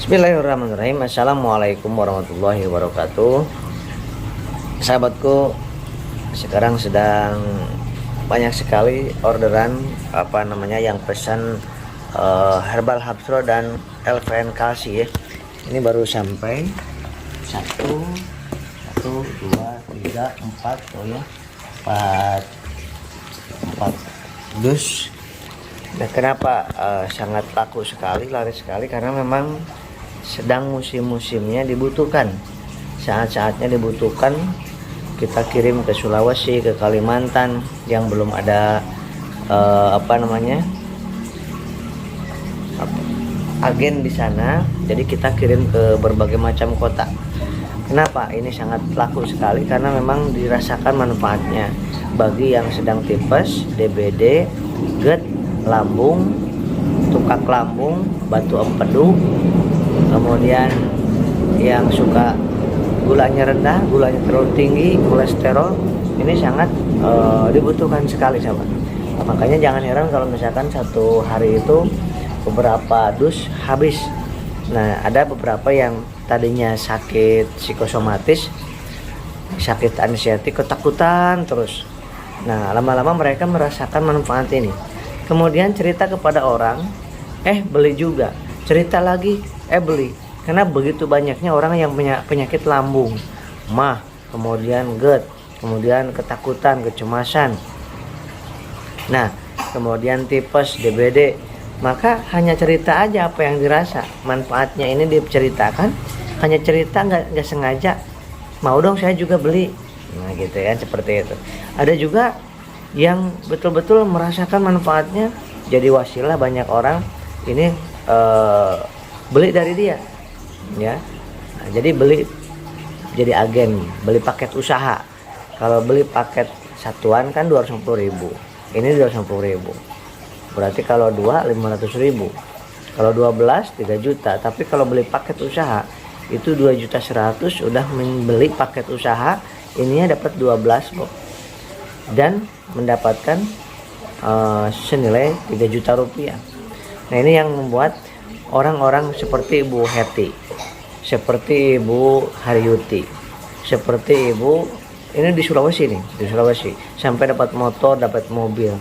Bismillahirrahmanirrahim. Assalamualaikum warahmatullahi wabarakatuh. Sahabatku, sekarang sedang banyak sekali orderan yang pesan herbal hapsro dan LVN kalsi ya. Ini baru sampai satu dua tiga empat empat dus. Nah, kenapa sangat laku sekali, laris sekali? Karena memang sedang musim-musimnya dibutuhkan, saat-saatnya dibutuhkan. Kita kirim ke Sulawesi, ke Kalimantan yang belum ada agen di sana, jadi kita kirim ke berbagai macam kota. Kenapa ini sangat laku sekali? Karena memang dirasakan manfaatnya bagi yang sedang tipes, DBD, GERD, lambung, tukak lambung, batu empedu, kemudian yang suka gulanya rendah, gulanya terlalu tinggi, kolesterol, ini sangat dibutuhkan sekali sahabat. Makanya jangan heran kalau misalkan satu hari itu beberapa dus habis. Nah, ada beberapa yang tadinya sakit psikosomatis, sakit anxiety, ketakutan terus. Nah, lama-lama mereka merasakan manfaat ini. Kemudian cerita kepada orang, beli juga. Cerita lagi, beli. Karena begitu banyaknya orang yang punya penyakit lambung, mah, kemudian GERD, kemudian ketakutan, kecemasan. Nah, kemudian tipes, DBD. Maka hanya cerita aja apa yang dirasa. Manfaatnya ini diceritakan, hanya cerita nggak sengaja. Mau dong saya juga beli. Nah gitu ya, seperti itu. Ada juga yang betul-betul merasakan manfaatnya, jadi wasilah banyak orang ini beli dari dia ya. Nah, jadi beli jadi agen, beli paket usaha. Kalau beli paket satuan kan 250.000, ini 250.000, berarti kalau 2 500.000, kalau 12 3 juta. Tapi kalau beli paket usaha itu 2.100.000, udah membeli paket usaha, ininya dapat 12 kok, dan mendapatkan senilai 3 juta rupiah. Nah, ini yang membuat orang-orang seperti Ibu Heti, seperti Ibu Haryuti, seperti Ibu ini di Sulawesi nih, di Sulawesi sampai dapat motor, dapat mobil.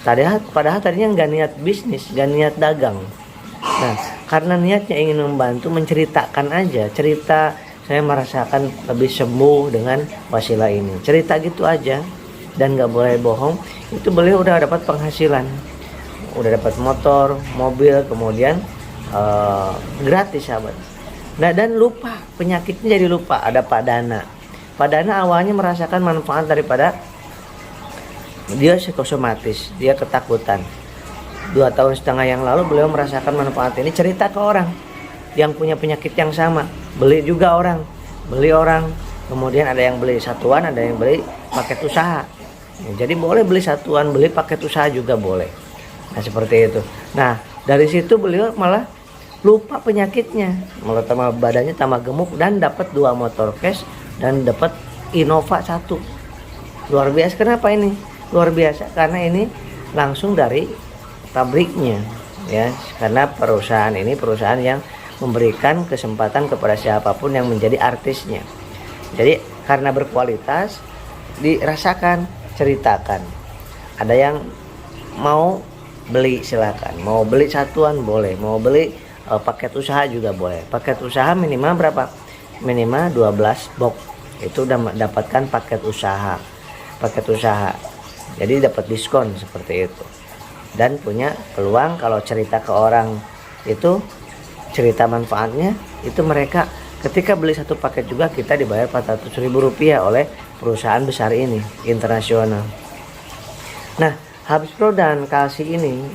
Padahal tadinya nggak niat bisnis, nggak niat dagang. Nah, karena niatnya ingin membantu, menceritakan aja, cerita saya merasakan lebih sembuh dengan wasilah ini, cerita gitu aja, dan nggak boleh bohong. Itu beliau udah dapat penghasilan, udah dapat motor, mobil, kemudian gratis sahabat. Nah, dan lupa penyakitnya, jadi lupa. Ada Pak Dana. Pak Dana awalnya merasakan manfaat daripada dia psikosomatis, dia ketakutan. 2,5 tahun yang lalu beliau merasakan manfaat ini, cerita ke orang yang punya penyakit yang sama, beli juga orang, beli orang. Kemudian ada yang beli satuan, ada yang beli paket usaha. Jadi boleh beli satuan, beli paket usaha juga boleh. Nah, seperti itu. Nah, dari situ beliau malah lupa penyakitnya, malah tambah badannya tambah gemuk, dan dapat 2 motor cash dan dapat Innova 1. Luar biasa. Kenapa ini luar biasa? Karena ini langsung dari pabriknya ya, karena perusahaan ini perusahaan yang memberikan kesempatan kepada siapapun yang menjadi artisnya. Jadi karena berkualitas, dirasakan, ceritakan. Ada yang mau beli silakan, mau beli satuan boleh, mau beli paket usaha juga boleh. Paket usaha minimal berapa? Minimal 12 box. Itu udah mendapatkan paket usaha. Paket usaha. Jadi dapat diskon seperti itu. Dan punya peluang kalau cerita ke orang itu, cerita manfaatnya, itu mereka ketika beli satu paket juga kita dibayar 400.000 rupiah oleh perusahaan besar ini, internasional. Nah, Hapsro dan kalsi ini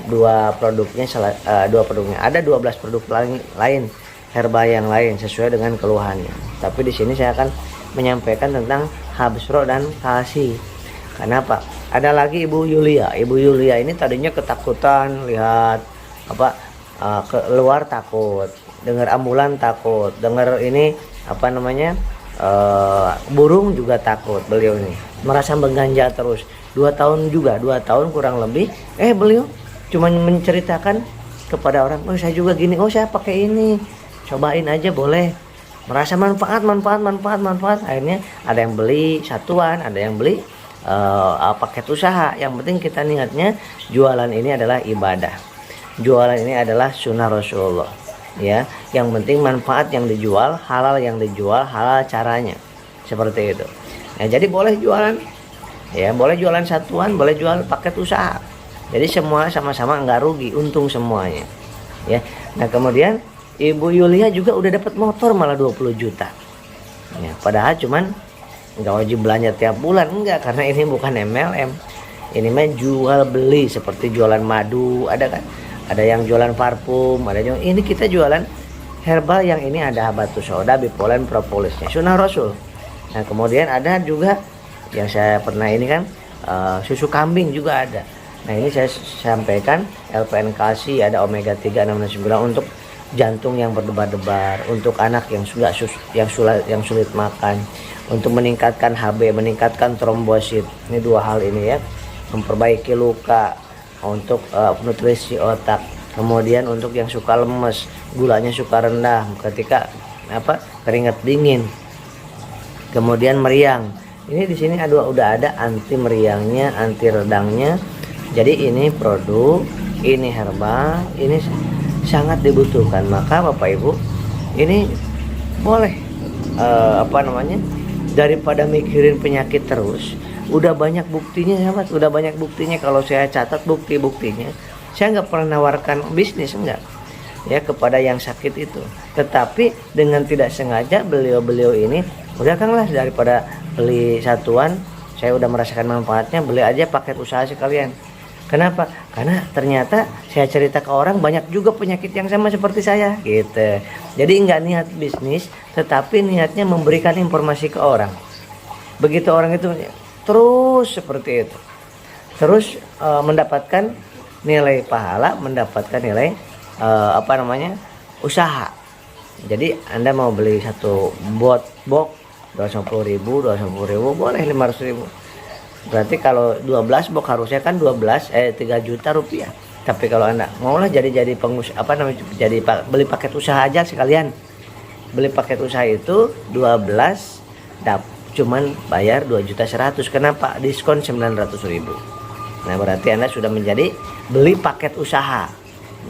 dua produknya. Ada 12 produk lain herbal yang lain sesuai dengan keluhannya. Tapi di sini saya akan menyampaikan tentang Hapsro dan kalsi. Kenapa? Ada lagi Ibu Yulia. Ibu Yulia ini tadinya ketakutan, lihat keluar takut, dengar ambulan takut, dengar ini burung juga takut. Beliau ini merasa mengganja terus. 2 tahun kurang lebih, beliau cuma menceritakan kepada orang, oh saya juga gini, oh saya pakai ini, cobain aja boleh, merasa manfaat, akhirnya ada yang beli satuan, ada yang beli paket usaha. Yang penting kita niatnya jualan ini adalah ibadah, jualan ini adalah sunnah Rasulullah, ya. Yang penting manfaat yang dijual, halal yang dijual, halal caranya, seperti itu. Nah, jadi boleh jualan, ya, boleh jualan satuan, boleh jual paket usaha. Jadi semua sama-sama nggak rugi, untung semuanya, ya. Nah, kemudian Ibu Yulia juga udah dapat motor malah 20 juta. Ya, padahal cuman nggak wajib belanja tiap bulan, enggak, karena ini bukan MLM. Ini mah jual beli, seperti jualan madu, ada kan? Ada yang jualan parfum, ada yang ini kita jualan herbal, yang ini ada habatus sauda, bipolen, propolisnya, sunnah Rasul. Nah, kemudian ada juga yang saya pernah ini kan susu kambing juga ada. Nah, ini saya sampaikan LPN kalsi, ada omega 3, 6, dan 9 untuk jantung yang berdebar-debar, untuk anak yang sulit makan, untuk meningkatkan HB, meningkatkan trombosit. Ini dua hal ini, ya. Memperbaiki luka, untuk nutrisi otak. Kemudian untuk yang suka lemes, gulanya suka rendah ketika keringat dingin. Kemudian meriang. Ini di sini udah ada anti meriangnya, anti redangnya. Jadi ini produk, ini herbal, ini sangat dibutuhkan. Maka Bapak Ibu, ini boleh daripada mikirin penyakit terus, udah banyak buktinya, sahabat, udah banyak buktinya. Kalau saya catat buktinya, saya nggak pernah nawarkan bisnis, enggak, ya, kepada yang sakit itu. Tetapi dengan tidak sengaja beliau ini udah Kang lah, daripada beli satuan, saya udah merasakan manfaatnya, beli aja paket usaha sekalian. Kenapa? Karena ternyata saya cerita ke orang banyak juga penyakit yang sama seperti saya, gitu. Jadi nggak niat bisnis, tetapi niatnya memberikan informasi ke orang. Begitu orang itu terus seperti itu, terus mendapatkan nilai pahala, mendapatkan nilai usaha. Jadi Anda mau beli satu box 250.000, boleh 500.000. Berarti kalau 12 box harusnya kan 3 juta rupiah. Tapi kalau Anda maulah jadi beli paket usaha aja sekalian. Beli paket usaha itu 12 cuman bayar 2.100.000. Kenapa? Diskon 900.000. Nah, berarti Anda sudah menjadi beli paket usaha.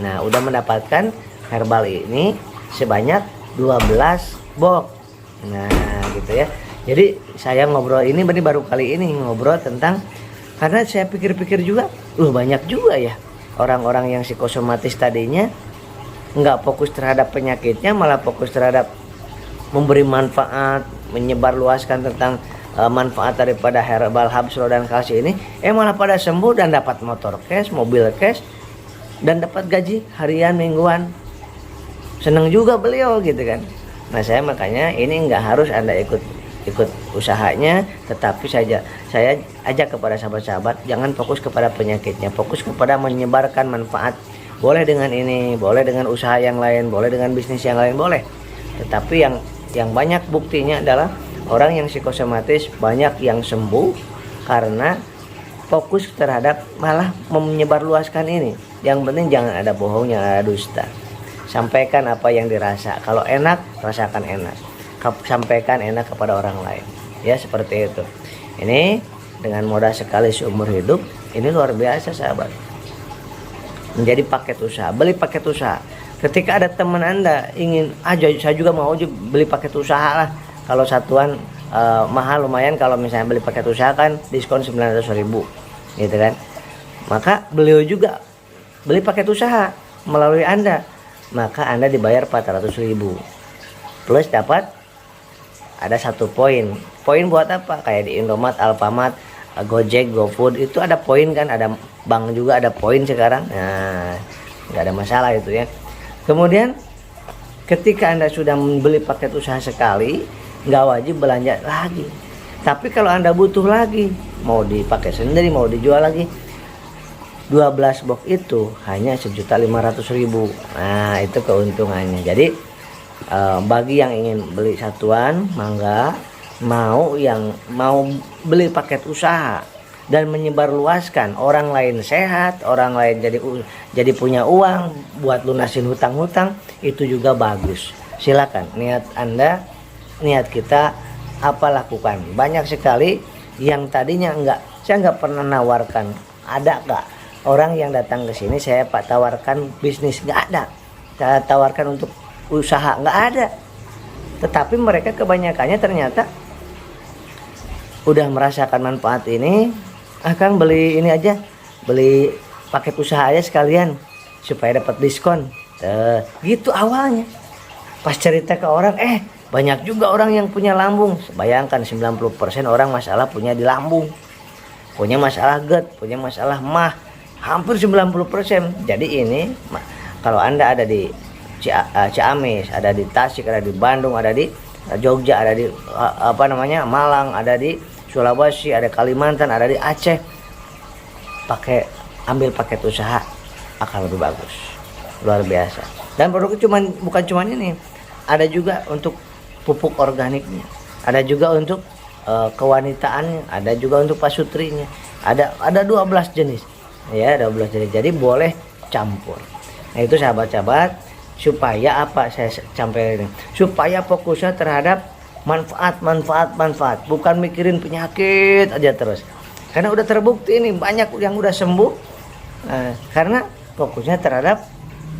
Nah, udah mendapatkan herbal ini sebanyak 12 box. Nah, gitu ya. Jadi saya ngobrol ini baru kali ini ngobrol tentang, karena saya pikir-pikir juga, banyak juga ya orang-orang yang psikosomatis tadinya nggak fokus terhadap penyakitnya, malah fokus terhadap memberi manfaat, menyebarluaskan tentang manfaat daripada herbal habsro dan kalsi ini, malah pada sembuh dan dapat motor cash, mobil cash, dan dapat gaji harian, mingguan. Seneng juga beliau, gitu kan. Nah, saya makanya ini nggak harus Anda ikut usahanya, tetapi saya ajak kepada sahabat-sahabat, jangan fokus kepada penyakitnya, fokus kepada menyebarkan manfaat. Boleh dengan ini, boleh dengan usaha yang lain, boleh dengan bisnis yang lain, boleh. Tetapi yang banyak buktinya adalah orang yang psikosomatis banyak yang sembuh karena fokus terhadap malah menyebarluaskan ini. Yang penting jangan ada bohong, jangan ada dusta. Sampaikan apa yang dirasa. Kalau enak, rasakan enak. Sampaikan enak kepada orang lain, ya, seperti itu. Ini dengan modal sekali seumur hidup, ini luar biasa, sahabat. Menjadi paket usaha, beli paket usaha. Ketika ada teman Anda ingin saya juga mau beli paket usaha lah. Kalau satuan mahal lumayan, kalau misalnya beli paket usaha kan diskon 900.000, gitu kan. Maka beliau juga beli paket usaha melalui Anda, maka Anda dibayar 400.000 plus dapat ada 1 poin. Poin buat apa? Kayak di Indomaret, Alfamart, Gojek, GoFood itu ada poin kan, ada bank juga ada poin sekarang. Nah, nggak ada masalah itu, ya. Kemudian ketika Anda sudah membeli paket usaha sekali, nggak wajib belanja lagi. Tapi kalau Anda butuh lagi, mau dipakai sendiri, mau dijual lagi, 12 box itu hanya 1.500.000. Nah, itu keuntungannya. Jadi bagi yang ingin beli satuan, mangga. Mau beli paket usaha, dan menyebarluaskan, orang lain sehat, orang lain jadi punya uang buat lunasin hutang-hutang, itu juga bagus. Silakan niat Anda, niat kita apa lakukan. Banyak sekali yang tadinya saya nggak pernah nawarkan, ada nggak orang yang datang ke sini saya Pak tawarkan bisnis, nggak ada. Saya tawarkan untuk usaha, nggak ada. Tetapi mereka kebanyakannya ternyata udah merasakan manfaat ini, akan beli ini aja, beli paket usaha aja sekalian supaya dapat diskon. Gitu awalnya. Pas cerita ke orang, banyak juga orang yang punya lambung. Bayangkan 90% orang masalah punya di lambung, punya masalah GERD, punya masalah MAH, hampir 90%. Jadi ini kalau Anda ada di Ciamis, ada di Tasik, ada di Bandung, ada di Jogja, ada di Malang, ada di Sulawesi, ada Kalimantan, ada di Aceh, ambil paket usaha akan lebih bagus, luar biasa. Dan produknya bukan cuma ini, ada juga untuk pupuk organiknya, ada juga untuk kewanitaannya, ada juga untuk pasutrinya, ada 12 jenis, ya 12 jenis. Jadi boleh campur. Nah itu sahabat-sahabat, supaya apa saya sampai ini, supaya fokusnya terhadap manfaat, bukan mikirin penyakit aja terus. Karena udah terbukti ini banyak yang udah sembuh, karena fokusnya terhadap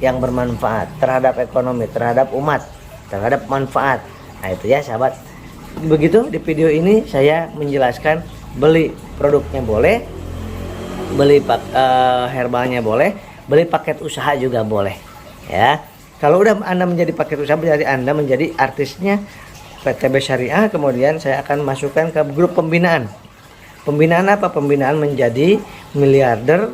yang bermanfaat, terhadap ekonomi, terhadap umat, terhadap manfaat. Nah itu ya sahabat. Begitu di video ini saya menjelaskan, beli produknya boleh, beli herbalnya boleh, beli paket usaha juga boleh, ya. Kalau udah Anda menjadi paket usaha, berarti Anda menjadi artisnya PTB Syariah. Kemudian saya akan masukkan ke grup pembinaan. Pembinaan apa? Pembinaan menjadi miliarder,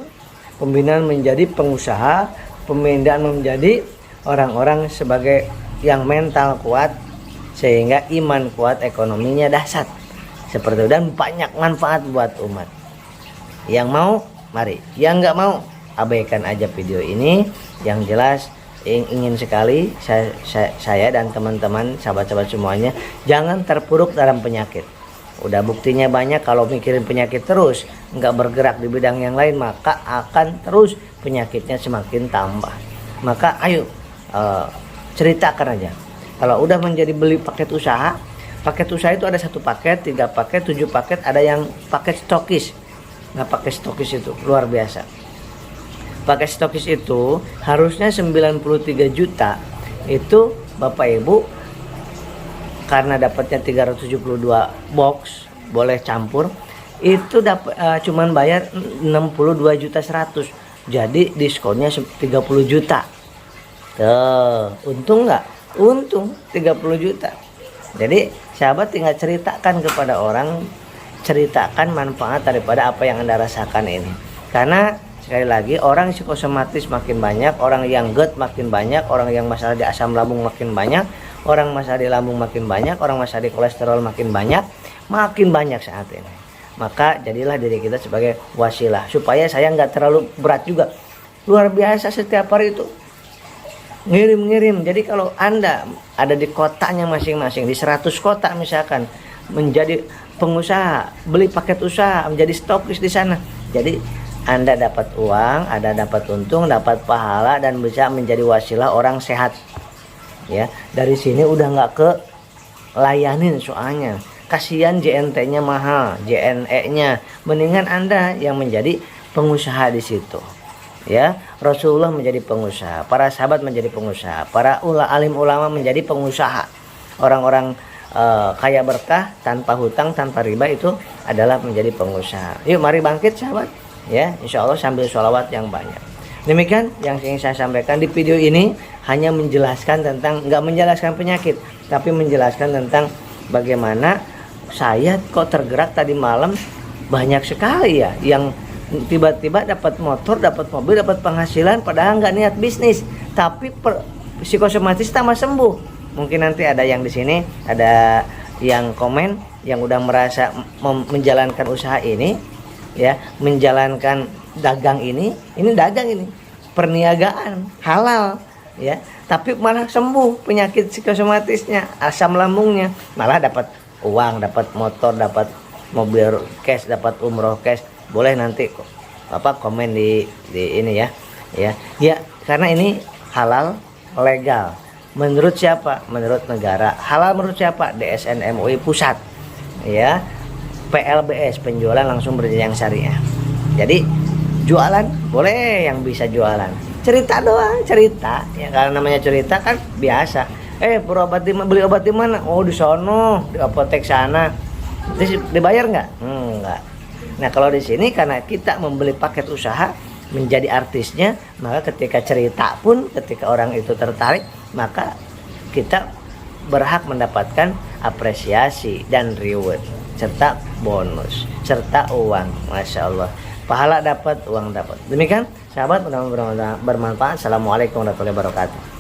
pembinaan menjadi pengusaha, pembinaan menjadi orang-orang sebagai yang mental kuat, sehingga iman kuat, ekonominya dahsyat. Seperti itu, dan banyak manfaat buat umat. Yang mau, mari. Yang nggak mau, abaikan aja video ini. Yang jelas ingin sekali saya dan teman-teman sahabat-sahabat semuanya jangan terpuruk dalam penyakit. Udah buktinya banyak, kalau mikirin penyakit terus nggak bergerak di bidang yang lain, maka akan terus penyakitnya semakin tambah. Maka ayo ceritakan aja. Kalau udah menjadi beli paket usaha itu ada 1 paket, 3 paket, 7 paket, ada yang paket stokis. Nggak pakai stokis itu luar biasa. Pakai stokis itu harusnya 93 juta. Itu Bapak Ibu karena dapatnya 372 box, boleh campur, itu dapat cuman bayar 62 juta 100. Jadi diskonnya 30 juta. Untung nggak? Untung 30 juta. Jadi sahabat tinggal ceritakan kepada orang, ceritakan manfaat daripada apa yang Anda rasakan ini. Karena sekali lagi, orang psikosomatis makin banyak, orang yang GERD makin banyak, orang yang masalah di asam lambung makin banyak, orang masalah di lambung makin banyak, orang masalah di kolesterol makin banyak saat ini. Maka jadilah diri kita sebagai wasilah, supaya saya nggak terlalu berat juga. Luar biasa setiap hari itu ngirim. Jadi kalau Anda ada di kotanya masing-masing, di 100 kota misalkan, menjadi pengusaha, beli paket usaha, menjadi stokis di sana. Jadi Anda dapat uang, Anda dapat untung, dapat pahala, dan bisa menjadi wasilah orang sehat. Ya, dari sini udah nggak ke layanin soalnya. Kasihan JNT-nya mahal, JNE-nya. Mendingan Anda yang menjadi pengusaha di situ. Ya, Rasulullah menjadi pengusaha, para sahabat menjadi pengusaha, para alim ulama menjadi pengusaha. Orang-orang kaya berkah, tanpa hutang, tanpa riba, itu adalah menjadi pengusaha. Yuk mari bangkit sahabat. Ya, insya Allah sambil sholawat yang banyak. Demikian yang ingin saya sampaikan di video ini, hanya menjelaskan tentang, nggak menjelaskan penyakit, tapi menjelaskan tentang bagaimana saya kok tergerak tadi malam. Banyak sekali ya yang tiba-tiba dapat motor, dapat mobil, dapat penghasilan, padahal nggak niat bisnis, tapi psikosomatis tambah sembuh. Mungkin nanti ada yang di sini, ada yang komen yang udah merasa menjalankan usaha ini, ya, menjalankan dagang ini perniagaan halal, ya, tapi malah sembuh penyakit psikosomatisnya, asam lambungnya, malah dapat uang, dapat motor, dapat mobil cash, dapat umroh cash, boleh nanti komen di ini ya. Ya, karena ini halal legal. Menurut siapa? Menurut negara. Halal menurut siapa? DSN MUI pusat. Ya. PLBS, penjualan langsung berjenjang syariah. Jadi jualan boleh yang bisa jualan. Cerita doang, cerita. Ya karena namanya cerita kan biasa. Berobat beli obat di mana? Oh, di sono, di apotek sana. Dibayar nggak? Nggak. Nah, kalau di sini karena kita membeli paket usaha, menjadi artisnya, maka ketika cerita pun ketika orang itu tertarik, maka kita berhak mendapatkan apresiasi dan reward serta bonus serta uang. Masya Allah, pahala dapat, uang dapat. Demikian sahabat, mudah-mudahan bermanfaat. Assalamualaikum warahmatullahi wabarakatuh.